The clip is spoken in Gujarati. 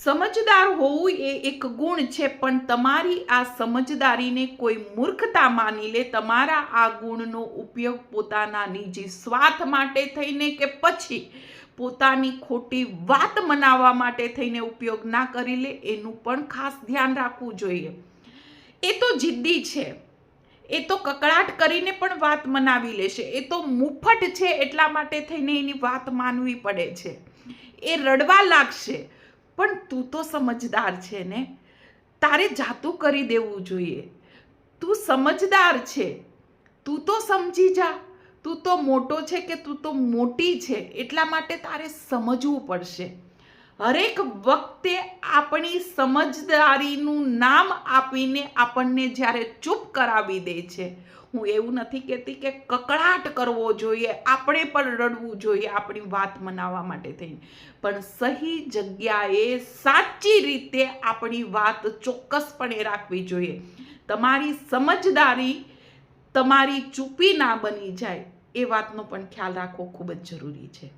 સમજદાર હોવું એ એક ગુણ છે, પણ તમારી આ સમજદારીને કોઈ મૂર્ખતા માની લે, તમારા આ ગુણનો ઉપયોગ પોતાના નિજી સ્વાર્થ માટે થઈને કે પછી પોતાની ખોટી વાત મનાવવા માટે થઈને ઉપયોગ ના કરી લે, એનું પણ ખાસ ધ્યાન રાખવું જોઈએ. એ તો જિદ્દી છે, એ તો કકળાટ કરીને પણ વાત મનાવી લેશે, એ તો મુફ્ફટ છે એટલા માટે થઈને એની વાત માનવી પડે છે, એ રડવા લાગશે. પણ તું તો સમજદાર છે ને, તારે જાતું કરી દેવું જોઈએ. તું સમજદાર છે, તું તો સમજી જા. તું તો મોટો છે કે તું તો મોટી છે, એટલા માટે તારે સમજવું પડશે. હરેક વખતે આપણી સમજદારીનું નામ આપીને આપણને જ્યારે ચૂપ કરાવી દે છે, હું એવું નથી કહેતી કે કકળાટ કરવો જોઈએ, આપણે પણ રડવું જોઈએ આપણી વાત મનાવવા માટે થઈને, પણ સહી જગ્યાએ સાચી રીતે આપણી વાત ચોક્કસપણે રાખવી જોઈએ. તમારી સમજદારી તમારી ચૂપી ના બની જાય, એ વાતનો પણ ખ્યાલ રાખવો ખૂબ જ જરૂરી છે.